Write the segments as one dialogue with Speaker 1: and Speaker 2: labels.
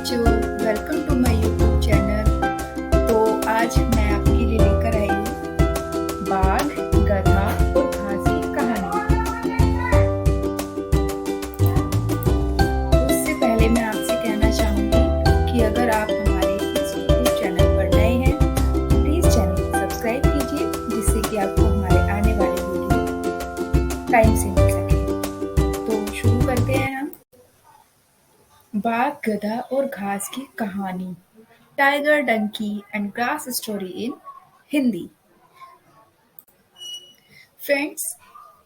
Speaker 1: बच्चों, welcome to my YouTube channel. तो आज मैं आपके लिए लेकर आई हूँ बाघ, गधा और घास की कहानी। उससे पहले मैं आपसे कहना चाहूँगी कि अगर आप हमारे इस यूट्यूब चैनल पर नए हैं तो प्लीज़ चैनल को सब्सक्राइब कीजिए, जिससे कि आपको हमारे आने वाले वीडियो टाइम से मिल सके। तो शुरू करते हैं हम। बाघ, गधा और घास की कहानी, tiger, donkey and grass story in Hindi. Friends,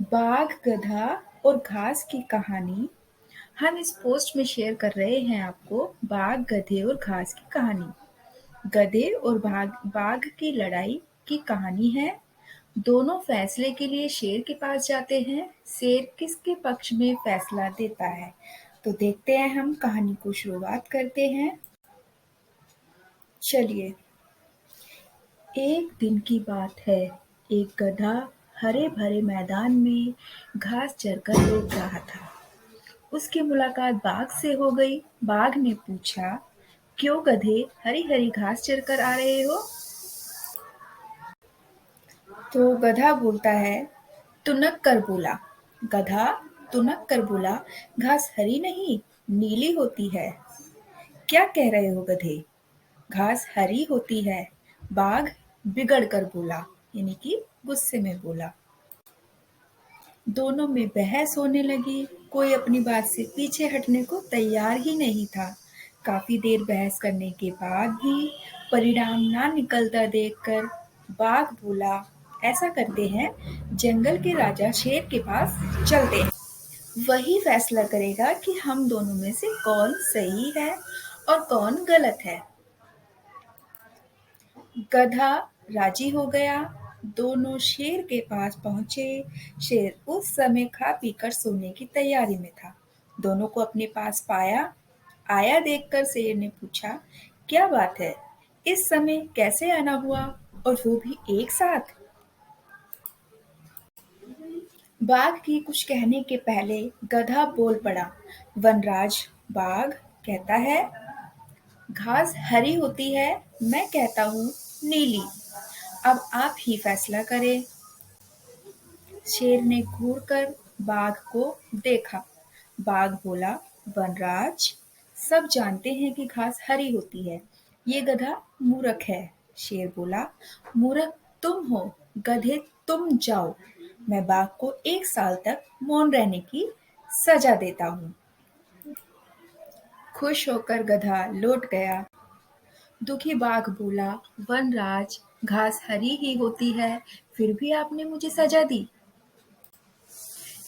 Speaker 1: बाघ, गधा और घास की कहानी हम इस पोस्ट में शेयर कर रहे हैं आपको बाघ, गधे और घास की कहानी। गधे और बाघ की लड़ाई की कहानी है। दोनों फैसले के लिए शेर के पास जाते हैं। शेर किसके पक्ष में फैसला देता है? तो देखते हैं, हम कहानी को शुरुआत करते हैं। चलिए। एक दिन की बात है। एक गधा हरे भरे मैदान में घास चरकर लौट रहा था। उसकी मुलाकात बाघ से हो गई। बाघ ने पूछा, क्यों गधे हरी हरी घास चरकर आ रहे हो? तो गधा बोलता है, तुनक कर बोला। गधा तुनक कर बोला, घास हरी नहीं, नीली होती है। क्या कह रहे हो गधे? घास हरी होती है। बाघ बिगड़ कर बोला, यानी कि गुस्से में बोला। दोनों में बहस होने लगी। कोई अपनी बात से पीछे हटने को तैयार ही नहीं था। काफी देर बहस करने के बाद भी परिणाम ना निकलता देखकर बाघ बोला, ऐसा करते हैं, जंगल के राजा शेर के पास चलते हैं। वही फैसला करेगा कि हम दोनों में से कौन सही है और कौन गलत है। गधा राजी हो गया। दोनों शेर के पास पहुंचे। शेर उस समय खा पीकर सोने की तैयारी में था। दोनों को अपने पास पाया। आया देखकर शेर ने पूछा, क्या बात है, इस समय कैसे आना हुआ, और वो भी एक साथ? बाघ की कुछ कहने के पहले गधा बोल पड़ा। वनराज बाघ कहता है, घास हरी होती है, मैं कहता हूँ नीली। अब आप ही फैसला करें। शेर ने घूरकर बाघ को देखा। बाघ बोला, वनराज, सब जानते हैं कि घास हरी होती है। ये गधा मूर्ख है। शेर बोला, मूर्ख तुम हो, गधे तुम जाओ। मैं बाघ को 1 साल तक मौन रहने की सजा देता हूँ। खुश होकर गधा लौट गया। दुखी बाघ बोला, वनराज, घास हरी ही होती है, फिर भी आपने मुझे सजा दी।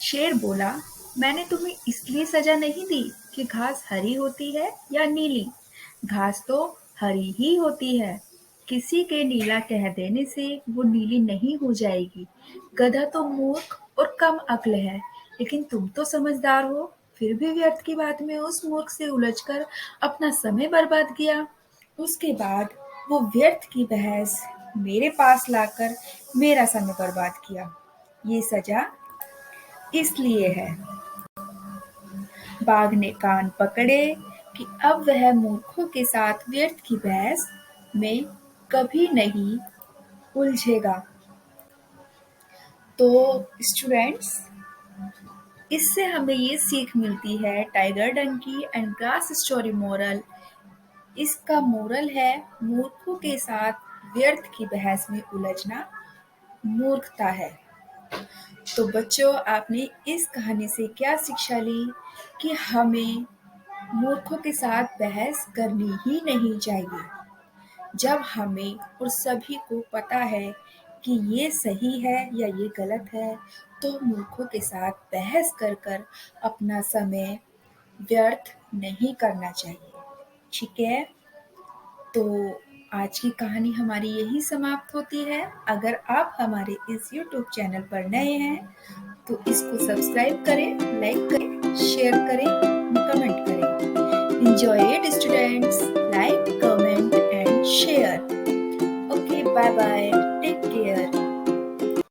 Speaker 1: शेर बोला, मैंने तुम्हें इसलिए सजा नहीं दी कि घास हरी होती है या नीली। घास तो हरी ही होती है। किसी के नीला कह देने से वो नीली नहीं हो जाएगी। गधा तो मूर्ख और कम अक्ल है, लेकिन तुम तो समझदार हो, फिर भी व्यर्थ की बात में उस मूर्ख से उलझकर अपना समय बर्बाद किया। उसके बाद वो व्यर्थ की बहस मेरे पास लाकर मेरा समय बर्बाद किया। ये सजा इसलिए है। बाघ ने कान पकड़े कि अब वह मूर्खों के साथ व्यर्थ की बहस में कभी नहीं उलझेगा। तो स्टूडेंट्स, इससे हमें ये सीख मिलती है, tiger, donkey and grass story moral. इसका मोरल है, मूर्खों के साथ व्यर्थ की बहस में उलझना मूर्खता है। तो बच्चों, आपने इस कहानी से क्या शिक्षा ली कि हमें मूर्खों के साथ बहस करनी ही नहीं चाहिए। जब हमें और सभी को पता है कि ये सही है या ये गलत है, तो मूर्खों के साथ बहस कर कर अपना समय व्यर्थ नहीं करना चाहिए। ठीक है? तो आज की कहानी हमारी यही समाप्त होती है। अगर आप हमारे इस YouTube चैनल पर नए हैं तो इसको सब्सक्राइब करें, लाइक करें, शेयर करें, कमेंट करें। Enjoy it, students. Like, comment and share. Okay, bye bye.